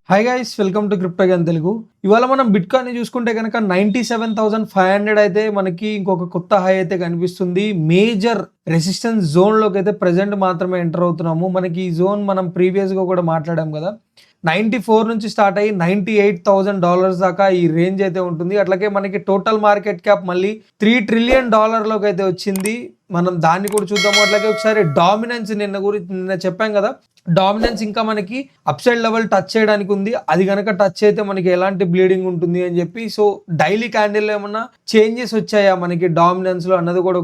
Hi guys, welcome to crypto gun Telugu. ఇవాళ మనం bitcoin ని చూసుకుంటే కనుక 97,500 అయితే మనకి ఇంకొక కొత్త హై అయితే కనిపిస్తుంది. మేజర్ రెసిస్టెన్స్ జోన్ లోకి అయితే ప్రెసెంట్ మాత్రమే ఎంటర్ అవుతున్నాము. మనకి ఈ జోన్ మనం ప్రీవియస్ గా కూడా మాట్లాడాం కదా. 94 నుంచి స్టార్ట్ అయ్యి $98,000 దాకా ఈ రేంజ్ అయితే ఉంటుంది. అట్లాగే మనకి టోటల్ మార్కెట్ క్యాప్ మళ్ళీ $3 ట్రిలియన్ లోకి అయితే వచ్చింది. మనం దాన్ని కూడా చూద్దాము. అట్లాగే ఒకసారి డామినెన్స్ నిన్న చెప్పాం కదా, డామినెన్స్ ఇంకా మనకి అప్సైడ్ లెవెల్ టచ్ చేయడానికి ఉంది. అది కనుక టచ్ అయితే మనకి ఎలాంటి బ్లీడింగ్ ఉంటుంది అని చెప్పి, సో డైలీ క్యాండిల్ లో ఏమన్నా చేంజెస్ వచ్చాయా మనకి డామినెన్స్ లో అన్నది కూడా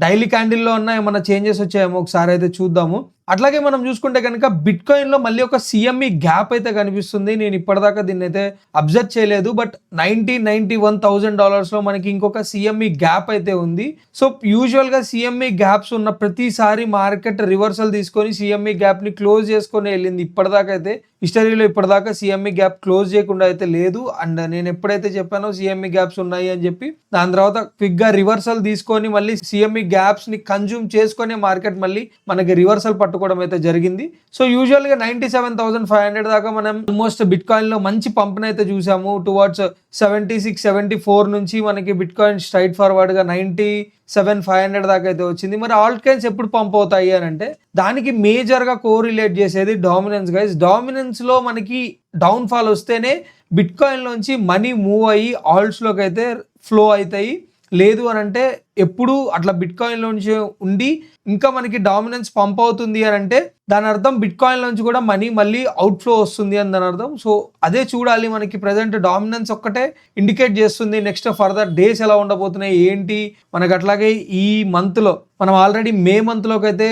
డైలీ క్యాండిల్ లో అన్న ఏమన్నా చేంజెస్ వచ్చాయేమో ఒకసారి అయితే చూద్దాము. అట్లాగే మనం చూసుకుంటే కనుక బిట్ కాయిన్ లో మళ్ళీ ఒక సిఎంఈ గ్యాప్ అయితే కనిపిస్తుంది. నేను ఇప్పటిదాకా దీన్ని అయితే అబ్జర్వ్ చేయలేదు, బట్ $91,000 లో మనకి ఇంకొక సిఎంఈ గ్యాప్ అయితే ఉంది. సో యూజువల్ గా సిఎంఈ గ్యాప్స్ ఉన్న ప్రతిసారి మార్కెట్ రివర్సల్ తీసుకొని సిఎంఈ గ్యాప్ ని క్లోజ్ చేసుకొని వెళ్ళింది. ఇప్పటిదాకా అయితే హిస్టరీలో ఇప్పటిదాకా సిఎంఈ గ్యాప్ క్లోజ్ చేయకుండా అయితే లేదు. అండ్ నేను ఎప్పుడైతే చెప్పానో సిఎంఈ గ్యాప్స్ ఉన్నాయి అని చెప్పి, దాని తర్వాత క్విక్ గా రివర్సల్ తీసుకొని మళ్ళీ సిఎంఈ గ్యాప్స్ ని కన్జ్యూమ్ చేసుకొని మార్కెట్ మళ్ళీ మనకి రివర్సల్ పట్టుకోవడం అయితే జరిగింది. సో యూజువల్ గా 97,500 దాకా మనం ఆల్మోస్ట్ బిట్ కాయిన్ లో మంచి పంప్ని అయితే చూసాము. టువర్డ్స్ 76-74 నుంచి మనకి బిట్ కాయిన్ స్ట్రైట్ ఫార్వర్డ్ గా 97,500 దాకా అయితే వచ్చింది. మరి ఆల్ట్ కాయిన్స్ ఎప్పుడు పంప్ అవుతాయి అని అంటే, దానికి మేజర్ గా కోరిలేట్ చేసేది డామినెన్స్ గైస్. డామినెన్స్ లో మనకి డౌన్ ఫాల్ వస్తేనే బిట్ కాయిన్ లోంచి మనీ మూవ్ అయ్యి ఆల్ట్స్ లోకి అయితే ఫ్లో అవుతాయి. లేదు అని అంటే ఎప్పుడు అట్లా బిట్ కాయిన్ లోంచి ఉండి ఇంకా మనకి డామినెన్స్ పంప్ అవుతుంది అని అంటే దాని అర్థం బిట్ కాయిన్ లోంచి కూడా మనీ మళ్ళీ అవుట్ ఫ్లో వస్తుంది అని దాని అర్థం. సో అదే చూడాలి. మనకి ప్రెసెంట్ డామినెన్స్ ఒక్కటే ఇండికేట్ చేస్తుంది నెక్స్ట్ ఫర్దర్ డేస్ ఎలా ఉండబోతున్నాయి ఏంటి మనకి. అట్లాగే ఈ మంత్ లో మనం ఆల్రెడీ మే మంత్ లోకి అయితే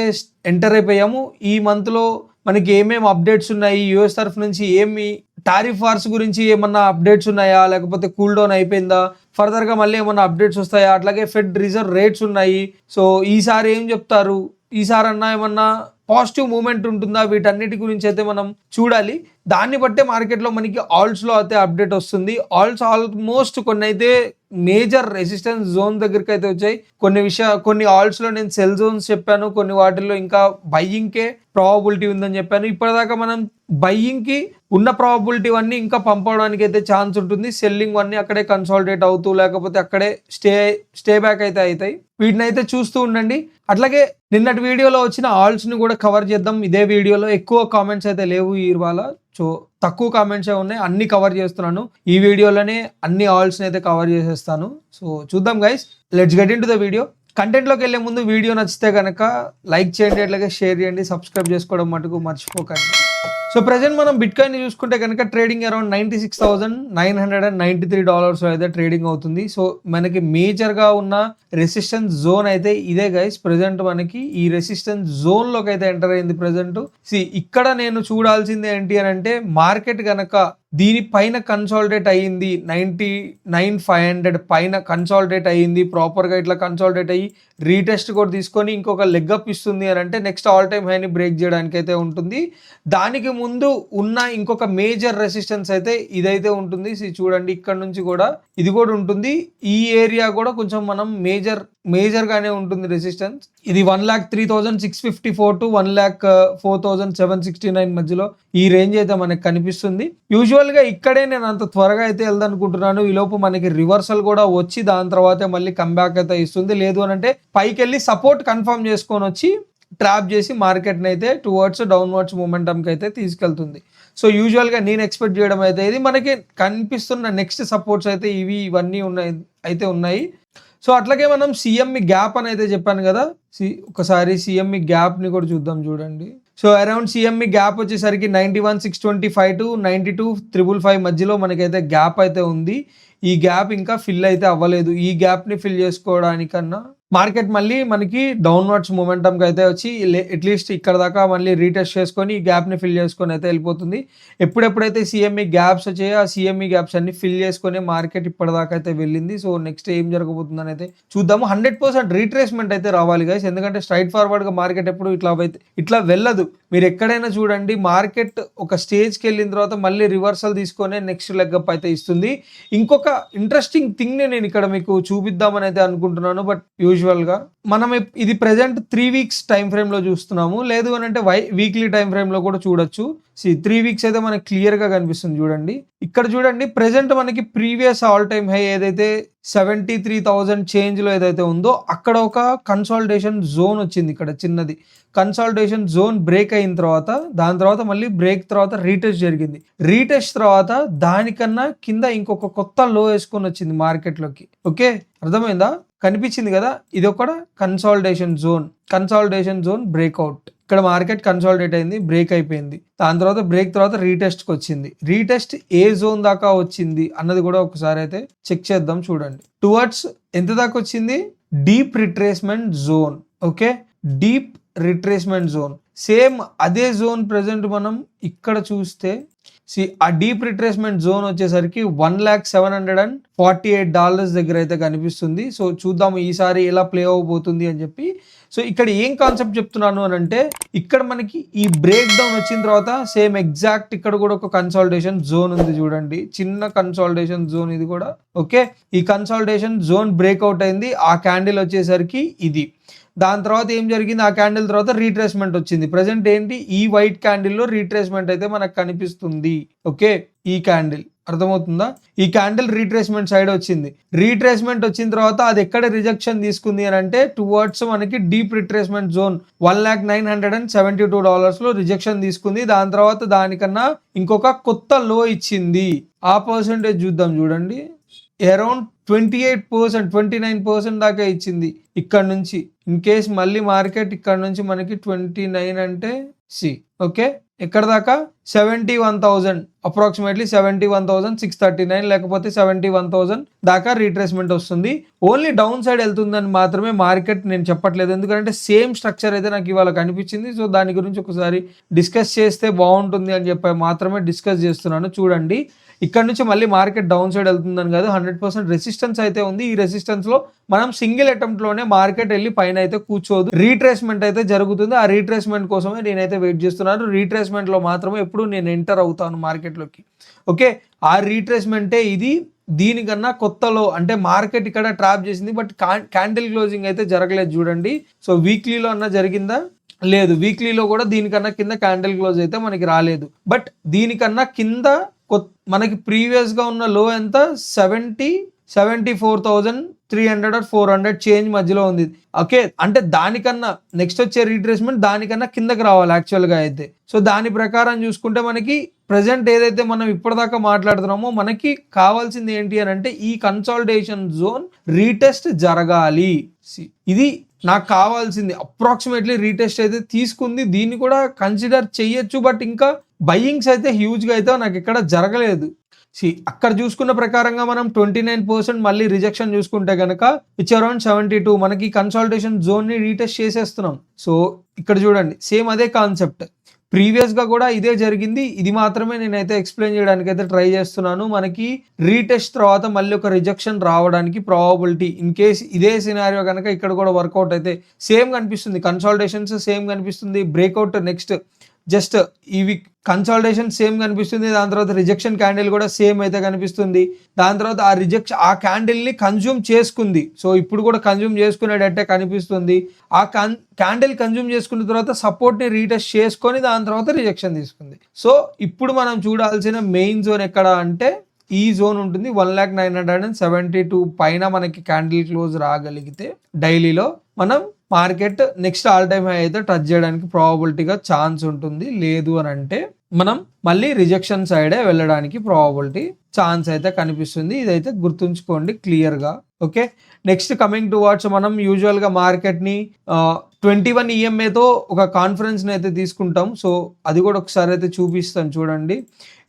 ఎంటర్ అయిపోయాము. ఈ మంత్ లో మనకి ఏమేమి అప్డేట్స్ ఉన్నాయి, యూఎస్ తరఫు నుంచి ఏమి టారిఫ్ వార్స్ గురించి ఏమన్నా అప్డేట్స్ ఉన్నాయా, లేకపోతే కూల్ డౌన్ అయిపోయిందా, ఫర్దర్ గా మళ్ళీ ఏమన్నా అప్డేట్స్ వస్తాయా, అట్లాగే ఫెడ్ రిజర్వ్ రేట్స్ ఉన్నాయి. సో ఈసారి ఏం చెప్తారు, ఈసారి అన్నా ఏమన్నా పాజిటివ్ మూమెంట్ ఉంటుందా, వీటన్నిటి గురించి అయితే మనం చూడాలి. దాన్ని బట్టే మార్కెట్లో మనకి ఆల్ట్స్ లో అయితే అప్డేట్ వస్తుంది. ఆల్ట్స్ ఆల్మోస్ట్ కొన్ని అయితే మేజర్ రెసిస్టెన్స్ జోన్ దగ్గరికి అయితే వచ్చాయి. కొన్ని ఆల్ట్స్ లో నేను సెల్ జోన్స్ చెప్పాను, కొన్ని వాటిల్లో ఇంకా బయ్యింగ్ కే ప్రాబబిలిటీ ఉందని చెప్పాను. ఇప్పటిదాకా మనం బయ్యింగ్ కి ఉన్న ప్రాబబిలిటీ అన్ని ఇంకా పంపడానికి అయితే ఛాన్స్ ఉంటుంది. సెల్లింగ్ అన్ని అక్కడే కన్సాలిడేట్ అవుతూ లేకపోతే అక్కడే స్టే బ్యాక్ అయితే అవుతాయి. వీటిని అయితే చూస్తూ ఉండండి. అట్లాగే నిన్నటి వీడియోలో వచ్చిన ఆల్ట్స్ ని కూడా కవర్ చేద్దాం. ఇదే వీడియోలో ఎక్కువ కామెంట్స్ అయితే లేవు ఇవాళ, సో తక్కువ కామెంట్స్ ఉన్నాయి, అన్ని కవర్ చేస్తున్నాను. ఈ వీడియోలోనే అన్ని ఆల్ట్స్ అయితే కవర్ చేసేస్తాను. సో చూద్దాం guys, let's get into the video. కంటెంట్లోకి వెళ్ళే ముందు వీడియో నచ్చితే కనుక లైక్ చేయండి, అట్లాగే షేర్ చేయండి, సబ్స్క్రైబ్ చేసుకోవడం మటుకు మర్చిపోకండి. సో ప్రెసెంట్ మనం బిట్ కాయిన్ చూసుకుంటే కనుక ట్రేడింగ్ అరౌండ్ $96,993 అయితే ట్రేడింగ్ అవుతుంది. సో మనకి మేజర్ గా ఉన్న రెసిస్టెన్స్ జోన్ అయితే ఇదే గైస్. ప్రెసెంట్ మనకి ఈ రెసిస్టెన్స్ జోన్ లోకి అయితే ఎంటర్ అయింది ప్రెసెంట్. ఇక్కడ నేను చూడాల్సింది ఏంటి అని అంటే, మార్కెట్ గనక దీనిపైన కన్సాలిడేట్ అయ్యింది, 99,500 పైన కన్సాలిడేట్ అయ్యింది, ప్రాపర్గా ఇట్లా కన్సాలిడేట్ అయ్యి రీటెస్ట్ కూడా తీసుకొని ఇంకొక లెగ్ అప్ ఇస్తుంది అని అంటే నెక్స్ట్ ఆల్ టైమ్ హైని బ్రేక్ చేయడానికి అయితే ఉంటుంది. దానికి ముందు ఉన్న ఇంకొక మేజర్ రెసిస్టెన్స్ అయితే ఇదైతే ఉంటుంది. చూడండి, ఇక్కడ నుంచి కూడా ఇది కూడా ఉంటుంది. ఈ ఏరియా కూడా కొంచెం మనం మేజర్ గానే ఉంటుంది రెసిస్టెన్స్. ఇది 1,03,654 to 1,04,769 మధ్యలో ఈ రేంజ్ అయితే మనకి కనిపిస్తుంది. యూజువల్ గా ఇక్కడే నేను అంత త్వరగా అయితే వెళ్దానుకుంటున్నాను. ఈ లోపు మనకి రివర్సల్ కూడా వచ్చి దాని తర్వాత మళ్ళీ కంబ్యాక్ అయితే ఇస్తుంది. లేదు అని అంటే పైకి వెళ్ళి సపోర్ట్ కన్ఫర్మ్ చేసుకొని వచ్చి ట్రాప్ చేసి మార్కెట్ని అయితే టువర్డ్స్ డౌన్వర్డ్స్ మూమెంటంకి అయితే తీసుకెళ్తుంది. సో యూజువల్గా నేను ఎక్స్పెక్ట్ చేయడం అయితే ఇది మనకి కనిపిస్తున్న నెక్స్ట్ సపోర్ట్స్ అయితే ఇవన్నీ ఉన్నాయి. సో అట్లాగే మనం సిఎంఈ గ్యాప్ అని అయితే చెప్పాను కదా, ఒకసారి సిఎంఈ గ్యాప్ని కూడా చూద్దాం. చూడండి, సో అరౌండ్ సిఎంఈ గ్యాప్ వచ్చేసరికి 91,625 to 92,555 మధ్యలో మనకైతే గ్యాప్ అయితే ఉంది. ఈ గ్యాప్ ఇంకా ఫిల్ అయితే అవ్వలేదు. ఈ గ్యాప్ని ఫిల్ చేసుకోవడానికన్నా మార్కెట్ మళ్ళీ మనకి డౌన్వర్డ్స్ మూమెంటంకి అయితే వచ్చి అట్లీస్ట్ ఇక్కడ దాకా మళ్ళీ రీటెస్ట్ చేసుకొని ఈ గ్యాప్ని ఫిల్ చేసుకొని అయితే వెళ్ళిపోతుంది. ఎప్పుడైతే సిఎంఈ గ్యాప్స్ వచ్చాయో ఆ సిఎంఈ గ్యాప్స్ అన్ని ఫిల్ చేసుకొని మార్కెట్ ఇప్పటిదాకా అయితే వెళ్ళింది. సో నెక్స్ట్ ఏం జరగబోతుందని అయితే చూద్దాము. 100% రీట్రేస్మెంట్ అయితే రావాలి గైస్, ఎందుకంటే స్ట్రైట్ ఫార్వర్డ్గా మార్కెట్ ఎప్పుడు ఇట్లా వెళ్ళదు. మీరు ఎక్కడైనా చూడండి మార్కెట్ ఒక స్టేజ్కి వెళ్ళిన తర్వాత మళ్ళీ రివర్సల్ తీసుకొని నెక్స్ట్ లెగ్ అప్ అయితే ఇస్తుంది. ఇంకొక ఇంట్రెస్టింగ్ థింగ్ నేను ఇక్కడ మీకు చూపిద్దామని అయితే అనుకుంటున్నాను. బట్ యూజువల్గా మనం ఇది ప్రెజెంట్ 3 వీక్స్ టైం ఫ్రేమ్ లో చూస్తున్నాము. లేదు అని అంటే వీక్లీ టైం ఫ్రేమ్ లో కూడా చూడొచ్చు. 3 వీక్స్ అయితే మనకి క్లియర్ గా కనిపిస్తుంది చూడండి. ఇక్కడ చూడండి ప్రెజెంట్ మనకి ప్రీవియస్ ఆల్ టైమ్ హై ఏదైతే 73,000 చేంజ్ లో ఏదైతే ఉందో అక్కడ ఒక కన్సాలిడేషన్ జోన్ వచ్చింది. ఇక్కడ చిన్నది కన్సాలిడేషన్ జోన్ బ్రేక్ అయిన తర్వాత దాని తర్వాత మళ్ళీ బ్రేక్ తర్వాత రీటెస్ట్ జరిగింది. రీటెస్ట్ తర్వాత దానికన్నా కింద ఇంకొక కొత్త లో వేసుకొని వచ్చింది మార్కెట్ లోకి. ఓకే, అర్థమైందా? కనిపించింది కదా, ఇది ఒక కన్సాలిడేషన్ జోన్ బ్రేక్అవుట్. ఇక్కడ మార్కెట్ కన్సాలిడేట్ అయింది, బ్రేక్ అయిపోయింది. దాని తర్వాత బ్రేక్ తర్వాత రీటెస్ట్కి వచ్చింది. రీటెస్ట్ ఏ జోన్ దాకా వచ్చింది అన్నది కూడా ఒకసారి అయితే చెక్ చేద్దాం. చూడండి టువర్డ్స్ ఎంత దాకా వచ్చింది, deep retracement zone. Okay, deep retracement zone same అదే జోన్ ప్రెసెంట్ మనం ఇక్కడ చూస్తే ఆ డీప్ రిట్రేస్మెంట్ జోన్ వచ్చేసరికి $1,748 దగ్గర అయితే కనిపిస్తుంది. సో చూద్దాము ఈసారి ఎలా ప్లే అవబోతుంది అని చెప్పి. సో ఇక్కడ ఏం కాన్సెప్ట్ చెప్తున్నాను అని అంటే ఇక్కడ మనకి ఈ బ్రేక్ డౌన్ వచ్చిన తర్వాత సేమ్ ఎగ్జాక్ట్ ఇక్కడ కూడా ఒక కన్సాలిడేషన్ జోన్ ఉంది చూడండి, చిన్న కన్సాలిడేషన్ జోన్ ఇది కూడా. ఓకే, ఈ కన్సాలిడేషన్ జోన్ బ్రేక్అవుట్ అయింది. ఆ క్యాండిల్ వచ్చేసరికి ఇది. దాని తర్వాత ఏం జరిగింది, ఆ క్యాండిల్ తర్వాత రీట్రేస్మెంట్ వచ్చింది. ప్రెసెంట్ ఏంటి, ఈ వైట్ క్యాండిల్లో రీట్రేస్మెంట్ అయితే మనకు కనిపిస్తుంది. ఓకే, ఈ క్యాండిల్ అర్థమవుతుందా, ఈ క్యాండిల్ రీట్రేస్మెంట్ సైడ్ వచ్చింది. రీట్రేస్మెంట్ వచ్చిన తర్వాత అది ఎక్కడ రిజెక్షన్ తీసుకుంది అని అంటే టువర్డ్స్ మనకి డీప్ రిట్రేస్మెంట్ జోన్ $1,972 లో రిజెక్షన్ తీసుకుంది. దాని తర్వాత దానికన్నా ఇంకొక కొత్త లో ఇచ్చింది. ఆ పర్సెంటేజ్ చూద్దాం చూడండి, అరౌండ్ 29% దాకా ఇచ్చింది ఇక్కడ నుంచి. ఇన్ కేస్ మళ్ళీ మార్కెట్ ఇక్కడ నుంచి మనకి 29 అంటే ఓకే ఎక్కడ దాకా 71,000 అప్రాక్సిమేట్లీ 71,639 లేకపోతే 71,000 దాకా రీట్రేస్మెంట్ వస్తుంది. ఓన్లీ డౌన్ సైడ్ వెళ్తుందని మాత్రమే మార్కెట్ నేను చెప్పట్లేదు, ఎందుకంటే సేమ్ స్ట్రక్చర్ అయితే నాకు ఇవాళ కనిపించింది. సో దాని గురించి ఒకసారి డిస్కస్ చేస్తే బాగుంటుంది అని చెప్పి మాత్రమే డిస్కస్ చేస్తున్నాను. చూడండి ఇక్కడ నుంచి మళ్ళీ మార్కెట్ డౌన్ సైడ్ వెళ్తుందని కాదు, 100% రెసిస్టెన్స్ అయితే ఉంది. ఈ రెసిస్టెన్స్ లో మనం సింగిల్ అటెంప్ట్ లోనే మార్కెట్ వెళ్ళి పైన అయితే కూర్చోదు, రీట్రేస్మెంట్ అయితే జరుగుతుంది. ఆ రీట్రేస్మెంట్ కోసమే నేనైతే వెయిట్ చేస్తున్నాను. రీట్రేస్మెంట్ లో మాత్రమే ఎప్పుడు నేను ఎంటర్ అవుతాను మార్కెట్ లోకి. ఓకే, ఆ రీట్రేస్మెంటే ఇది. దీనికన్నా కొత్తలో అంటే మార్కెట్ ఇక్కడ ట్రాప్ చేసింది, బట్ క్యాండిల్ క్లోజింగ్ అయితే జరగలేదు చూడండి. సో వీక్లీలో అన్నా జరిగిందా, లేదు. వీక్లీలో కూడా దీనికన్నా కింద క్యాండిల్ క్లోజ్ అయితే మనకి రాలేదు. బట్ దీనికన్నా కింద మనకి ప్రీవియస్ గా ఉన్న లో ఎంత 74,300 or 400 చేంజ్ మధ్యలో ఉంది. ఓకే, అంటే దానికన్నా నెక్స్ట్ వచ్చే రీట్రేస్మెంట్ దానికన్నా కిందకి రావాలి యాక్చువల్ గా అయితే. సో దాని ప్రకారం చూసుకుంటే మనకి ప్రెసెంట్ ఏదైతే మనం ఇప్పటిదాకా మాట్లాడుతున్నామో మనకి కావాల్సింది ఏంటి అని అంటే ఈ కన్సాలిడేషన్ జోన్ రీటెస్ట్ జరగాలి. ఇది నాకు కావాల్సింది. అప్రాక్సిమేట్లీ రీటెస్ట్ అయితే తీసుకుంది, దీన్ని కూడా కన్సిడర్ చెయ్యొచ్చు. బట్ ఇంకా బయ్యింగ్స్ అయితే హ్యూజ్గా అయితే నాకు ఇక్కడ జరగలేదు. అక్కడ చూసుకున్న ప్రకారంగా మనం 29% మళ్ళీ రిజెక్షన్ చూసుకుంటే కనుక ఇట్స్ అరౌండ్ 72 మనకి కన్సాలిడేషన్ జోన్ ని రీటెస్ట్ చేసేస్తున్నాం. సో ఇక్కడ చూడండి సేమ్ అదే కాన్సెప్ట్, ప్రీవియస్ గా కూడా ఇదే జరిగింది. ఇది మాత్రమే నేనైతే ఎక్స్ప్లెయిన్ చేయడానికి అయితే ట్రై చేస్తున్నాను. మనకి రీటెస్ట్ తర్వాత మళ్ళీ ఒక రిజెక్షన్ రావడానికి ప్రాబబిలిటీ ఇన్ కేస్ ఇదే సినారియో కనుక ఇక్కడ కూడా వర్కౌట్ అయితే సేమ్ కనిపిస్తుంది. కన్సాలిడేషన్స్ సేమ్ కనిపిస్తుంది, బ్రేక్అవుట్ నెక్స్ట్ జస్ట్ ఇవి కన్సాలిడేషన్ సేమ్ కనిపిస్తుంది. దాని తర్వాత రిజెక్షన్ క్యాండిల్ కూడా సేమ్ అయితే కనిపిస్తుంది. దాని తర్వాత ఆ క్యాండిల్ ని కన్జ్యూమ్ చేసుకుంది. సో ఇప్పుడు కూడా కన్జ్యూమ్ చేసుకునేటట్టే కనిపిస్తుంది. ఆ క్యాండిల్ కన్జ్యూమ్ చేసుకున్న తర్వాత సపోర్ట్ ని రీటెస్ట్ చేసుకొని దాని తర్వాత రిజెక్షన్ తీసుకుంది. సో ఇప్పుడు మనం చూడాల్సిన మెయిన్ జోన్ ఎక్కడ అంటే ఈ జోన్ ఉంటుంది 1,972 పైన మనకి క్యాండిల్ క్లోజ్ రాగలిగితే డైలీలో మనం market next all time high అయితే టచ్ చేయడానికి ప్రాబబిలిటీగా ఛాన్స్ ఉంటుంది. లేదు అని అంటే మనం మళ్ళీ రిజెక్షన్ సైడే వెళ్ళడానికి ప్రాబబిలిటీ ఛాన్స్ అయితే కనిపిస్తుంది. ఇదైతే గుర్తుంచుకోండి క్లియర్గా. ఓకే, నెక్స్ట్ కమింగ్ టువర్డ్స్ మనం యూజువల్గా మార్కెట్ని 21 EMAతో ఒక కాన్ఫరెన్స్ని అయితే తీసుకుంటాం. సో అది కూడా ఒకసారి అయితే చూపిస్తాను చూడండి.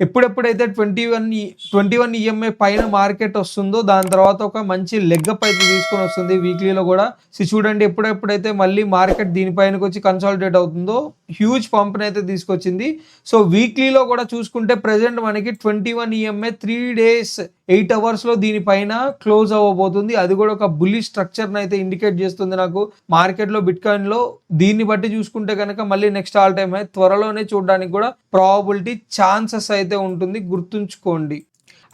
ఎప్పుడెప్పుడైతే 21 EMA పైన మార్కెట్ వస్తుందో దాని తర్వాత ఒక మంచి లెగ్గప్ అయితే తీసుకొని వస్తుంది వీక్లీలో కూడా. చూడండి ఎప్పుడెప్పుడైతే మళ్ళీ మార్కెట్ దీనిపైనకి వచ్చి కన్సాలిడేట్ అవుతుందో హ్యూజ్ పంప్ని అయితే తీసుకొచ్చింది. సో వీక్లీలో కూడా చూసుకుంటే ప్రెజెంట్ మనకి 21 EMA 3 days 8 hours దీనిపైన క్లోజ్ అవ్వబోతుంది. అది కూడా ఒక బుల్లిష్ స్ట్రక్చర్ని అయితే ఇండికేట్ చేస్తుంది నాకు మార్కెట్లో బిట్కాయిన్లో. దీన్ని బట్టి చూసుకుంటే కనుక మళ్ళీ నెక్స్ట్ ఆల్ టైమ్ హై త్వరలోనే చూడడానికి కూడా ప్రాబబిలిటీ ఛాన్సెస్ అయితే ఉంటుంది, గుర్తుంచుకోండి.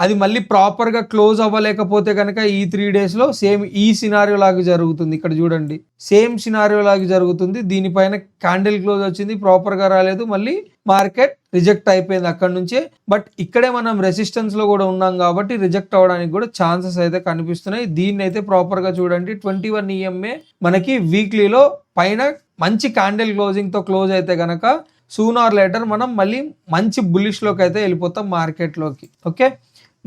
అది మళ్ళీ ప్రాపర్గా క్లోజ్ అవ్వలేకపోతే కనుక ఈ 3 daysలో సేమ్ ఈ సినారియో లాగా జరుగుతుంది. ఇక్కడ చూడండి, సేమ్ సినారియో లాగా జరుగుతుంది. దీనిపైన క్యాండిల్ క్లోజ్ వచ్చింది, ప్రాపర్గా రాలేదు, మళ్ళీ మార్కెట్ రిజెక్ట్ అయిపోయింది అక్కడ నుంచే. బట్ ఇక్కడే మనం రెసిస్టెన్స్లో కూడా ఉన్నాం కాబట్టి రిజెక్ట్ అవ్వడానికి కూడా ఛాన్సెస్ అయితే కనిపిస్తున్నాయి. దీన్ని అయితే ప్రాపర్గా చూడండి. 21 EMA మనకి వీక్లీలో పైన మంచి క్యాండిల్ క్లోజింగ్తో క్లోజ్ అయితే కనుక సూన్ ఆర్ లేటర్ మనం మళ్ళీ మంచి బుల్లిష్లోకి అయితే వెళ్ళిపోతాం మార్కెట్లోకి. ఓకే,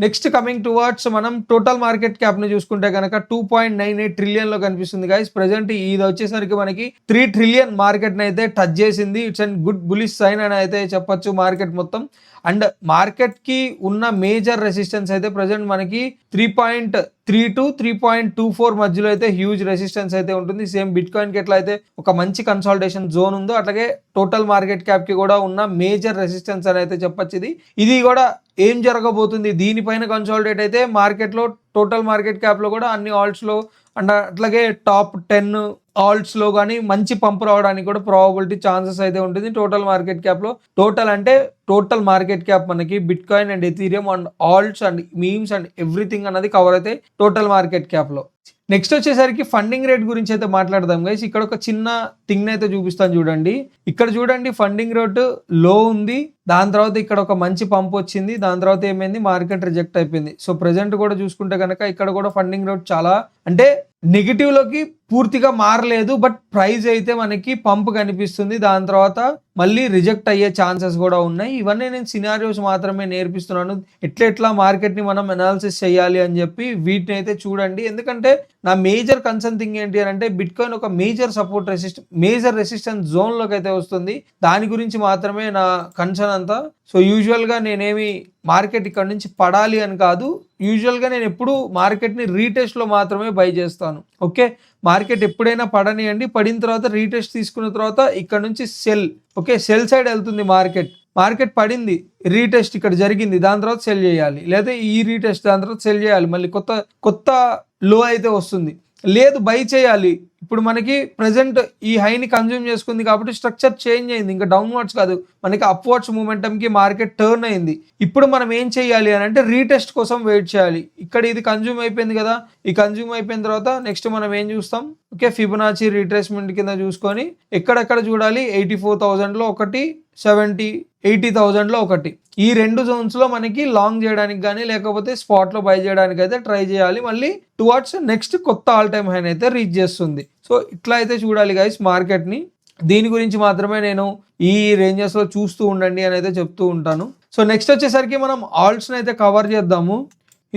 నెక్స్ట్ కమింగ్ టువర్డ్స్ మనం టోటల్ మార్కెట్ క్యాప్ని చూసుకుంటే కనుక 2.98 trillion కనిపిస్తుంది గైస్. ప్రెసెంట్ ఇది వచ్చేసరికి మనకి 3 trillion మార్కెట్ని అయితే టచ్ చేసింది. It's and good bullish sign అని అయితే చెప్పొచ్చు మార్కెట్ మొత్తం. అండ్ మార్కెట్కి ఉన్న మేజర్ రెసిస్టెన్స్ అయితే ప్రజెంట్ మనకి 3.3 to 3.24 మధ్యలో అయితే హ్యూజ్ రెసిస్టెన్స్ అయితే ఉంటుంది. సేమ్ బిట్కాయిన్కి ఎట్లా అయితే ఒక మంచి కన్సాలిడేషన్ జోన్ ఉందో అట్లాగే టోటల్ మార్కెట్ క్యాప్కి కూడా ఉన్న మేజర్ రెసిస్టెన్స్ అని అయితే చెప్పొచ్చు. ఇది కూడా ఏం జరగబోతుంది, దీనిపైన కన్సాలిడేట్ అయితే మార్కెట్లో టోటల్ మార్కెట్ క్యాప్లో కూడా అన్ని ఆల్ట్స్లో అండ్ అట్లాగే టాప్ 10 ఆల్ట్స్లో కానీ మంచి పంప్ రావడానికి కూడా ప్రాబబిలిటీ ఛాన్సెస్ అయితే ఉంటుంది టోటల్ మార్కెట్ క్యాప్లో. టోటల్ అంటే టోటల్ మార్కెట్ క్యాప్ మనకి bitcoin and Ethereum and ఆల్ట్స్ and memes and everything అన్నది కవర్ అయితే టోటల్ మార్కెట్ క్యాప్లో. నెక్స్ట్ వచ్చేసరికి ఫండింగ్ రేట్ గురించి అయితే మాట్లాడదాం గైస్. ఇక్కడ ఒక చిన్న థింగ్ అయితే చూపిస్తాను చూడండి. ఇక్కడ చూడండి ఫండింగ్ రేట్ లో ఉంది, దాని తర్వాత ఇక్కడ ఒక మంచి పంప్ వచ్చింది, దాని తర్వాత ఏమైంది మార్కెట్ రిజెక్ట్ అయిపోయింది. సో ప్రెజెంట్ కూడా చూసుకుంటే కనుక ఇక్కడ కూడా ఫండింగ్ రేట్ చాలా అంటే నెగిటివ్లోకి పూర్తిగా మారలేదు, బట్ ప్రైస్ అయితే మనకి పంప్ కనిపిస్తుంది, దాని తర్వాత మళ్ళీ రిజెక్ట్ అయ్యే ఛాన్సెస్ కూడా ఉన్నాయి. ఇవన్నీ నేను సినారియోస్ మాత్రమే నేర్పిస్తున్నాను, ఎట్లా మార్కెట్ని మనం అనాలిసిస్ చేయాలి అని చెప్పి వీటిని అయితే చూడండి. ఎందుకంటే నా మేజర్ కన్సర్న్ థింగ్ ఏంటి అని అంటే బిట్కాయిన్ ఒక మేజర్ రెసిస్టెన్స్ జోన్లోకి అయితే వస్తుంది, దాని గురించి మాత్రమే నా కన్సర్న్ అంతా. సో యూజువల్గా నేనేమి మార్కెట్ ఇక్కడ నుంచి పడాలి అని కాదు, యూజువల్గా నేను ఎప్పుడు మార్కెట్ని రీటెస్ట్లో మాత్రమే బై చేస్తాను. ఓకే, మార్కెట్ ఎప్పుడైనా పడనియండి, పడిన తర్వాత రీటెస్ట్ తీసుకున్న తర్వాత ఇక్కడ నుంచి సెల్. ఓకే, సెల్ సైడ్ వెళ్తుంది మార్కెట్ పడింది, రీటెస్ట్ ఇక్కడ జరిగింది, దాని తర్వాత సెల్ చేయాలి, లేదా ఈ రీటెస్ట్ దాని తర్వాత సెల్ చేయాలి, మళ్ళీ కొత్త లో అయితే వస్తుంది, లేదు బై చేయాలి. ఇప్పుడు మనకి ప్రెసెంట్ ఈ హైని కన్జ్యూమ్ చేసుకుంది కాబట్టి స్ట్రక్చర్ చేంజ్ అయింది, ఇంకా డౌన్వర్డ్స్ కాదు, మనకి అప్వర్డ్స్ మూమెంటంకి మార్కెట్ టర్న్ అయింది. ఇప్పుడు మనం ఏం చేయాలి అని అంటే రీటెస్ట్ కోసం వెయిట్ చేయాలి. ఇక్కడ ఇది కన్జ్యూమ్ అయిపోయింది కదా, ఈ కన్జ్యూమ్ అయిపోయిన తర్వాత నెక్స్ట్ మనం ఏం చూస్తాం, ఓకే ఫిబొనాచి రీట్రేస్మెంట్ కింద చూసుకొని ఎక్కడెక్కడ చూడాలి, 84,000లో ఒకటి, 80,000లో ఒకటి, ఈ 2 జోన్స్లో మనకి లాంగ్ చేయడానికి కానీ లేకపోతే స్పాట్లో బై చేయడానికి అయితే ట్రై చేయాలి. మళ్ళీ టువర్డ్స్ నెక్స్ట్ కొత్త ఆల్ టైమ్ హైన్ అయితే రీచ్ చేస్తుంది. సో ఇట్లా అయితే చూడాలి గైస్ మార్కెట్ని. దీని గురించి మాత్రమే నేను ఈ రేంజెస్లో చూస్తూ ఉండండి అని అయితే చెప్తూ ఉంటాను. సో నెక్స్ట్ వచ్చేసరికి మనం ఆల్ట్స్ని అయితే కవర్ చేద్దాము.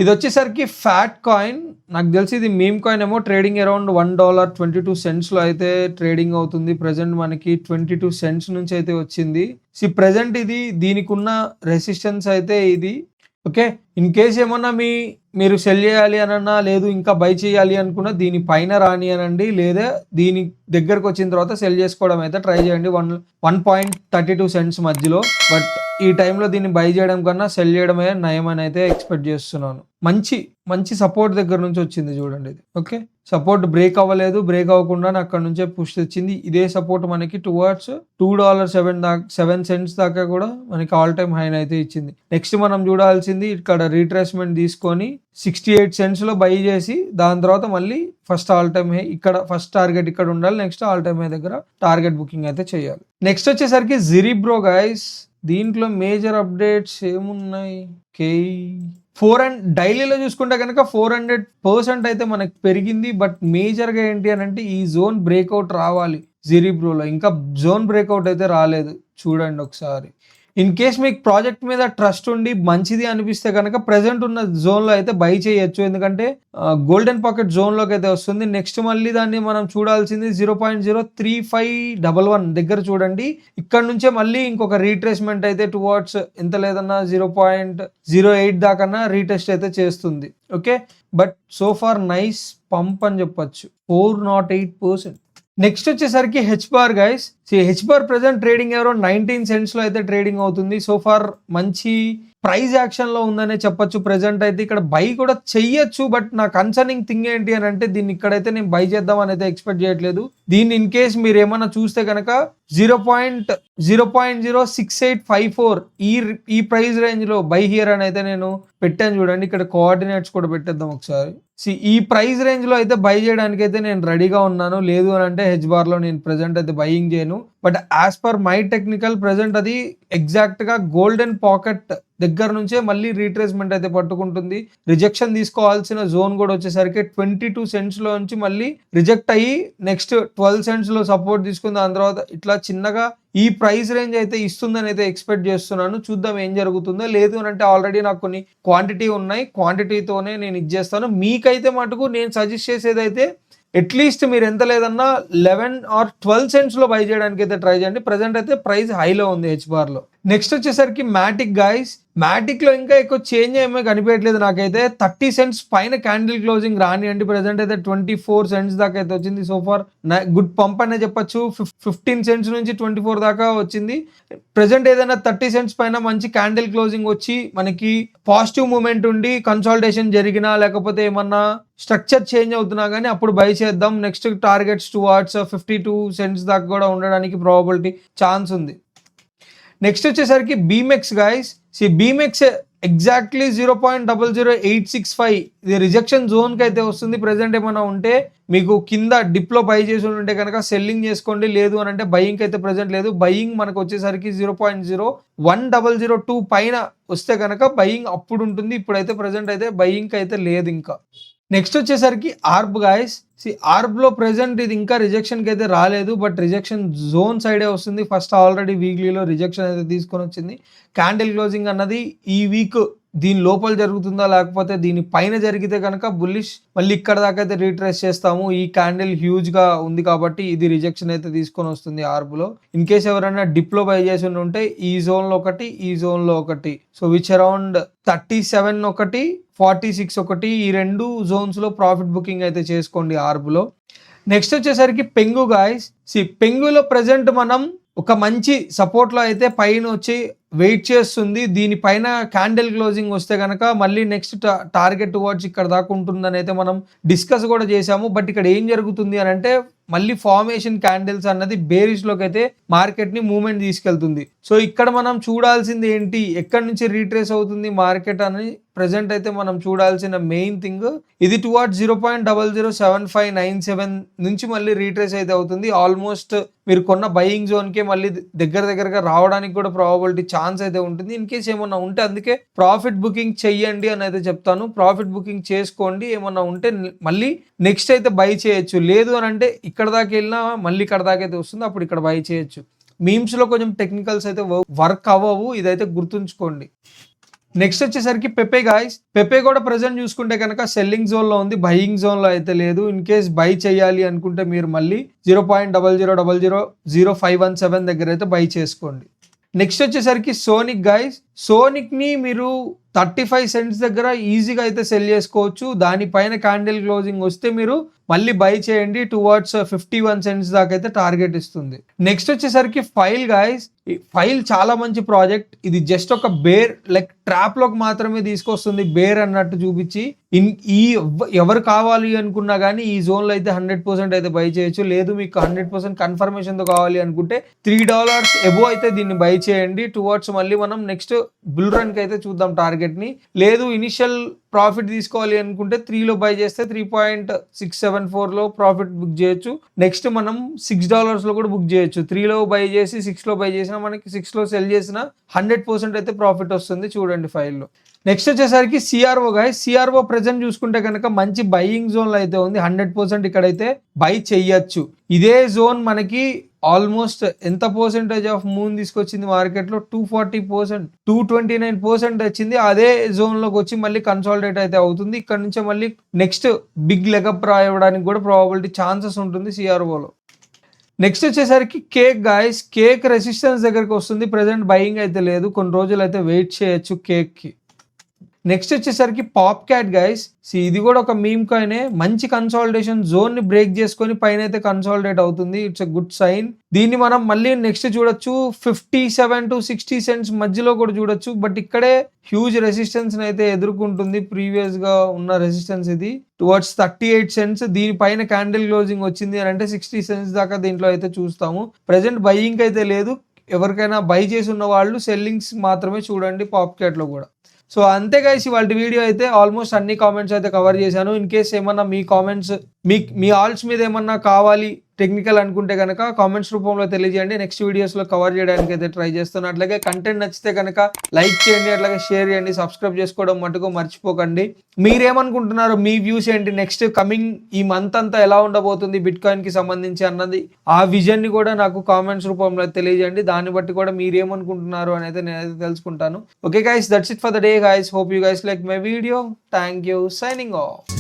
ఇది వచ్చేసరికి ఫ్యాట్ కాయిన్, నాకు తెలిసి ఇది మీమ్ కాయిన్ ఏమో, ట్రేడింగ్ అరౌండ్ $1.22 అయితే ట్రేడింగ్ అవుతుంది. ప్రజెంట్ మనకి 22 cents నుంచి అయితే వచ్చింది. ప్రజెంట్ ఇది దీనికి ఉన్న రెసిస్టెన్స్ అయితే ఇది. ఓకే, ఇన్ కేస్ ఏమన్నా మీరు సెల్ చేయాలి అనన్నా, లేదు ఇంకా బై చేయాలి అనుకున్నా దీనిపైన రాని అనండి, లేదా దీని దగ్గరకు వచ్చిన తర్వాత సెల్ చేసుకోవడం అయితే ట్రై చేయండి 1.32 మధ్యలో. బట్ ఈ టైంలో దీన్ని బై చేయడం కన్నా సెల్ చేయడమే నయం అని అయితే ఎక్స్పెక్ట్ చేస్తున్నాను. మంచి సపోర్ట్ దగ్గర నుంచి వచ్చింది చూడండి ఇది. ఓకే, సపోర్ట్ బ్రేక్ అవ్వలేదు, బ్రేక్ అవ్వకుండా అక్కడ నుంచే పుష్ తెచ్చింది. ఇదే సపోర్ట్ మనకి టువర్డ్స్ $2.07 దాకా కూడా మనకి ఆల్ టైమ్ హైన్ అయితే ఇచ్చింది. నెక్స్ట్ మనం చూడాల్సింది ఇక్కడ రీట్రేస్మెంట్ తీసుకొని 68 cents బై చేసి దాని తర్వాత మళ్ళీ ఫస్ట్ ఆల్ టైమ్ హై, ఇక్కడ ఫస్ట్ టార్గెట్ ఇక్కడ ఉండాలి, నెక్స్ట్ ఆల్ టైమ్ హై దగ్గర టార్గెట్ బుకింగ్ అయితే చేయాలి. నెక్స్ట్ వచ్చేసరికి జిరిబ్రో గైస్. దీంట్లో మేజర్ అప్డేట్స్ ఏమున్నాయి, డైలీలో చూసుకుంటే కనుక 400% అయితే మనకి పెరిగింది. బట్ మేజర్గా ఏంటి అని అంటే ఈ జోన్ బ్రేక్అవుట్ రావాలి జిరిబ్రోలో, ఇంకా జోన్ బ్రేక్అవుట్ అయితే రాలేదు. చూడండి ఒకసారి. ఇన్ కేస్ మీకు ప్రాజెక్ట్ మీద ట్రస్ట్ ఉండి మంచిది అనిపిస్తే కనుక ప్రెసెంట్ ఉన్న జోన్లో అయితే బై చేయొచ్చు, ఎందుకంటే గోల్డెన్ పాకెట్ జోన్లోకి అయితే వస్తుంది. నెక్స్ట్ మళ్ళీ దాన్ని మనం చూడాల్సింది 0.03511 దగ్గర చూడండి. ఇక్కడ నుంచే మళ్ళీ ఇంకొక రీట్రేస్మెంట్ అయితే టువర్డ్స్ ఎంత లేదన్నా 0.08 దాకన్నా రీటెస్ట్ అయితే చేస్తుంది. Okay, but so far nice pump అని చెప్పొచ్చు. 408%. నెక్స్ట్ వచ్చేసరికి H bar guys. H bar present trading around 19 cents లో అయితే ట్రేడింగ్ అవుతుంది. సో ఫార్ మంచి ప్రైజ్ యాక్షన్ లో ఉందనే చెప్పొచ్చు. ప్రెసెంట్ అయితే ఇక్కడ బై కూడా చెయ్యొచ్చు, బట్ నా కన్సర్నింగ్ థింగ్ ఏంటి అని అంటే దీన్ని ఇక్కడైతే నేను బై చేద్దాం అని అయితే ఎక్స్పెక్ట్ చేయట్లేదు. దీన్ని ఇన్ కేస్ మీరు ఏమన్నా చూస్తే కనుక 0.06854 ఈ ప్రైస్ రేంజ్ లో బై హియర్ అని అయితే నేను పెట్టాను. చూడండి ఇక్కడ కోఆర్డినేట్స్ కూడా పెట్టేద్దాం ఒకసారి. ఈ ప్రైస్ రేంజ్ లో అయితే బై చేయడానికి అయితే నేను రెడీగా ఉన్నాను. లేదు అని అంటే హెచ్ బార్ లో నేను ప్రెసెంట్ అయితే బయింగ్ చేయను. But as per my technical present అది ఎగ్జాక్ట్ గా గోల్డెన్ పాకెట్ దగ్గర నుంచే మళ్ళీ రీట్రేస్మెంట్ అయితే పట్టుకుంటుంది. రిజెక్షన్ తీసుకోవాల్సిన జోన్ కూడా వచ్చేసరికి 22 cents లో నుంచి మళ్ళీ రిజెక్ట్ అయ్యి నెక్స్ట్ 12 cents లో సపోర్ట్ తీసుకుంది. దాని తర్వాత ఇట్లా చిన్నగా ఈ ప్రైస్ రేంజ్ అయితే ఇస్తుందని అయితే ఎక్స్పెక్ట్ చేస్తున్నాను. చూద్దాం ఏం జరుగుతుందో. లేదు అని అంటే ఆల్రెడీ నాకు కొన్ని క్వాంటిటీ ఉన్నాయి, క్వాంటిటీతోనే నేను ఇచ్చేస్తాను. మీకైతే మటుకు నేను సజెస్ట్ చేసేది అయితే అట్లీస్ట్ మీరు ఎంత లేదన్నా 11 or 12 cents లో బై చేయడానికి అయితే ట్రై చేయండి. ప్రెసెంట్ అయితే ప్రైస్ హైలో ఉంది హెచ్ బార్ లో. నెక్స్ట్ వచ్చేసరికి మ్యాటిక్ గైస్. మ్యాటిక్ లో ఇంకా ఎక్కువ చేంజ్ ఏమీ కనిపించట్లేదు నాకైతే. 30 cents పైన క్యాండిల్ క్లోజింగ్ రానియండి. ప్రెసెంట్ అయితే 24 cents దాకా అయితే వచ్చింది. సో ఫార్ గుడ్ పంప్ అనే చెప్పొచ్చు. 15 cents నుంచి 24 దాకా వచ్చింది. ప్రెసెంట్ ఏదైనా 30 cents పైన మంచి క్యాండిల్ క్లోజింగ్ వచ్చి మనకి పాజిటివ్ మూమెంట్ ఉండి కన్సాలిడేషన్ జరిగినా లేకపోతే ఏమన్నా స్ట్రక్చర్ చేంజ్ అవుతున్నా కానీ అప్పుడు బై చేద్దాం. నెక్స్ట్ టార్గెట్స్ టువార్డ్స్ 52 cents దాకా కూడా ఉండడానికి ప్రాబబిలిటీ ఛాన్స్ ఉంది. నెక్స్ట్ వచ్చేసరికి బీమెక్స్ గైస్. బీమెక్స్ ఎగ్జాక్ట్లీ 0.00865 ఇది రిజెక్షన్ జోన్ కి అయితే వస్తుంది. ప్రెసెంట్ ఏమైనా ఉంటే మీకు కింద డిప్ లో బై చేసి ఉంటే కనుక సెల్లింగ్ చేసుకోండి. లేదు అని అంటే బయింగ్ అయితే ప్రెసెంట్ లేదు. బయింగ్ మనకు వచ్చేసరికి 0.01002 పైన వస్తే కనుక బయింగ్ అప్పుడు ఉంటుంది. ఇప్పుడైతే ప్రెసెంట్ అయితే బయింగ్ అయితే లేదు ఇంకా. నెక్స్ట్ వచ్చేసరికి ఆర్బ్ గాయస్. ఆర్బ్ లో ప్రెసెంట్ ఇది ఇంకా రిజెక్షన్ కి అయితే రాలేదు, బట్ రిజెక్షన్ జోన్ సైడే వస్తుంది. ఫస్ట్ ఆల్రెడీ వీక్లీలో రిజెక్షన్ అయితే తీసుకొని వచ్చింది. క్యాండిల్ క్లోజింగ్ అన్నది ఈ వీక్ దీని లోపల జరుగుతుందా లేకపోతే దీని పైన జరిగితే కనుక బుల్లిష్ మళ్ళీ ఇక్కడ దాకా అయితే రీట్రేస్ చేస్తాము. ఈ క్యాండిల్ హ్యూజ్ గా ఉంది కాబట్టి ఇది రిజెక్షన్ అయితే తీసుకొని వస్తుంది ఆర్బ్ లో. ఇన్ కేస్ ఎవరైనా డిప్ లో బై చేసి ఉంటే ఈ జోన్ లో ఒకటి, ఈ జోన్ లో ఒకటి, సో విచ్ అరౌండ్ 37 ఒకటి, 46 ఒకటి, ఈ రెండు జోన్స్ లో ప్రాఫిట్ బుకింగ్ అయితే చేసుకోండి ఆర్బ్ లో. నెక్స్ట్ వచ్చేసరికి పెంగు గాయస్. పెంగులో ప్రెసెంట్ మనం ఒక మంచి సపోర్ట్ లో అయితే పైన వచ్చి వెయిట్ చేస్తుంది. దీనిపైన క్యాండిల్ క్లోజింగ్ వస్తే కనుక మళ్ళీ నెక్స్ట్ టార్గెట్ టువర్డ్స్ ఇక్కడ దాకా ఉంటుందని అయితే మనం డిస్కస్ కూడా చేసాము. బట్ ఇక్కడ ఏం జరుగుతుంది అని అంటే మళ్ళీ ఫార్మేషన్ క్యాండిల్స్ అన్నది బేరిష్ లోకి అయితే మార్కెట్ ని మూవ్మెంట్ తీసుకెళ్తుంది. సో ఇక్కడ మనం చూడాల్సింది ఏంటి, ఎక్కడి నుంచి రీట్రేస్ అవుతుంది మార్కెట్ అని ప్రెసెంట్ అయితే మనం చూడాల్సిన మెయిన్ థింగ్ ఇది టువార్డ్స్ 0.007597 నుంచి మళ్ళీ రీట్రేస్ అయితే అవుతుంది. ఆల్మోస్ట్ మీరు కొన్న బయింగ్ జోన్ కే మళ్ళీ దగ్గరగా రావడానికి కూడా ప్రాబబిలిటీ ఛాన్స్ అయితే ఉంటుంది. ఇన్ కేస్ ఏమన్నా ఉంటే అందుకే ప్రాఫిట్ బుకింగ్ చెయ్యండి అని అయితే చెప్తాను. ప్రాఫిట్ బుకింగ్ చేసుకోండి. ఏమన్నా ఉంటే మళ్ళీ నెక్స్ట్ అయితే బై చేయొచ్చు. లేదు అని అంటే ఇక్కడ దాకా వెళ్ళినా మళ్ళీ ఇక్కడ దాకా అయితే వస్తుంది, అప్పుడు ఇక్కడ బై చేయొచ్చు. మీమ్స్ లో కొంచెం టెక్నికల్స్ అయితే వర్క్ అవ్వవు, ఇదైతే గుర్తుంచుకోండి. నెక్స్ట్ వచ్చేసరికి పెపే గాయస్. పెపే కూడా ప్రెసెంట్ చూసుకుంటే కనుక సెల్లింగ్ జోన్ లో ఉంది, బయింగ్ జోన్ లో అయితే లేదు. ఇన్ కేస్ బై చేయాలి అనుకుంటే మీరు మళ్ళీ 0.0000517 దగ్గర అయితే బై చేసుకోండి. నెక్స్ట్ వచ్చేసరికి సోనిక్ గాయస్. సోనిక్ ని మీరు 35 cents దగ్గర ఈజీగా అయితే సెల్ చేసుకోవచ్చు. దానిపైన క్యాండిల్ క్లోజింగ్ వస్తే మీరు మళ్ళీ బై చేయండి. టువర్డ్స్ 51 cents దాకా అయితే టార్గెట్ ఇస్తుంది. నెక్స్ట్ వచ్చేసరికి ఫైల్ గాయస్. ఫైల్ చాలా మంచి ప్రాజెక్ట్. ఇది జస్ట్ ఒక బేర్ లైక్ ట్రాప్ లోకి మాత్రమే తీసుకొస్తుంది, బేర్ అన్నట్టు చూపించి. ఈ ఎవరు కావాలి అనుకున్నా కానీ ఈ జోన్ లో అయితే 100% అయితే బై చేయొచ్చు. లేదు మీకు 100% కన్ఫర్మేషన్ తో కావాలి అనుకుంటే $3 ఎబో అయితే దీన్ని బై చేయండి. టువర్డ్స్ మళ్ళీ మనం నెక్స్ట్ బుల్ రన్ కి అయితే చూద్దాం టార్గెట్ ని. లేదు ఇనిషియల్ ప్రాఫిట్ తీసుకోవాలి అనుకుంటే 3 లో బై చేస్తే 3.674 లో ప్రాఫిట్ బుక్ చేయొచ్చు. నెక్స్ట్ మనం $6 లో కూడా బుక్ చేయొచ్చు. 3 లో బై చేసి 6 లో బై చేసినా మనకి 6 లో సెల్ చేసిన 100% అయితే ప్రాఫిట్ వస్తుంది. చూడండి ఫైల్ లో. నెక్స్ట్ వచ్చేసరికి సిఆర్ఓ గాయస్. సిఆర్ఓ ప్రెసెంట్ చూసుకుంటే కనుక మంచి బయింగ్ జోన్ లో అయితే ఉంది. 100% ఇక్కడైతే బై చెయ్యొచ్చు. ఇదే జోన్ మనకి ఆల్మోస్ట్ ఎంత పర్సెంటేజ్ ఆఫ్ మూన్ తీసుకొచ్చింది మార్కెట్ లో 240%, 229% వచ్చింది. అదే జోన్ లోకి వచ్చి మళ్ళీ కన్సాలిడేట్ అయితే అవుతుంది. ఇక్కడ నుంచి మళ్ళీ నెక్స్ట్ బిగ్ లెగప్ రాయడానికి కూడా ప్రాబబిలిటీ ఛాన్సెస్ ఉంటుంది సిఆర్ఓలో. నెక్స్ట్ వచ్చేసరికి కేక్ గాయస్. కేక్ రెసిస్టెన్స్ దగ్గరికి వస్తుంది. ప్రెసెంట్ బయింగ్ అయితే లేదు, కొన్ని రోజులు అయితే వెయిట్ చేయొచ్చు కేక్ కి. నెక్స్ట్ వచ్చేసరికి పాప్ క్యాట్ గైస్, ఇది కూడా ఒక మీమ్ కాయినే, మంచి కన్సాలిడేషన్ జోన్ ని బ్రేక్ చేసుకొని పైన అయితే కన్సాలిడేట్ అవుతుంది. It's a good sign. దీన్ని మనం మళ్ళీ నెక్స్ట్ చూడొచ్చు 57 to 60 cents మధ్యలో కూడా చూడొచ్చు. బట్ ఇక్కడే హ్యూజ్ రెసిస్టెన్స్ అయితే ఎదుర్కొంటుంది. ప్రీవియస్ గా ఉన్న రెసిస్టెన్స్ ఇది టువర్డ్స్ 38 cents. దీనిపైన క్యాండిల్ క్లోజింగ్ వచ్చింది అని అంటే 60 cents దాకా దీంట్లో అయితే చూస్తాము. ప్రెసెంట్ బయింగ్ అయితే లేదు. ఎవరికైనా బై చేసి ఉన్న వాళ్ళు సెల్లింగ్స్ మాత్రమే చూడండి పాప్ క్యాట్ లో కూడా. సో అంతే గైస్, ఇవాళ వీడియో అయితే ఆల్మోస్ట్ అన్ని కామెంట్స్ అయితే కవర్ చేశాను. ఇన్ కేస్ ఏమన్నా మీ కామెంట్స్ మీ ఆల్స్ మీద ఏమన్నా కావాలి టెక్నికల్ అనుకుంటే కనుక కామెంట్స్ రూపంలో తెలియజేయండి. నెక్స్ట్ వీడియోస్లో కవర్ చేయడానికి అయితే ట్రై చేస్తాను. అట్లాగే కంటెంట్ నచ్చితే కనుక లైక్ చేయండి, అట్లాగే షేర్ చేయండి, సబ్స్క్రైబ్ చేసుకోవడం మటుకు మర్చిపోకండి. మీరేమనుకుంటున్నారు, మీ వ్యూస్ ఏంటి, నెక్స్ట్ కమింగ్ ఈ మంత్ అంతా ఎలా ఉండబోతుంది బిట్ కాయిన్ కి సంబంధించి అన్నది, ఆ విజన్ ని కూడా నాకు కామెంట్స్ రూపంలో తెలియజేయండి. దాన్ని బట్టి కూడా మీరేమనుకుంటున్నారు అని అయితే నేనైతే తెలుసుకుంటాను. Okay guys, that's it for the day guys. Hope you guys like my video. Thank you. Signing off.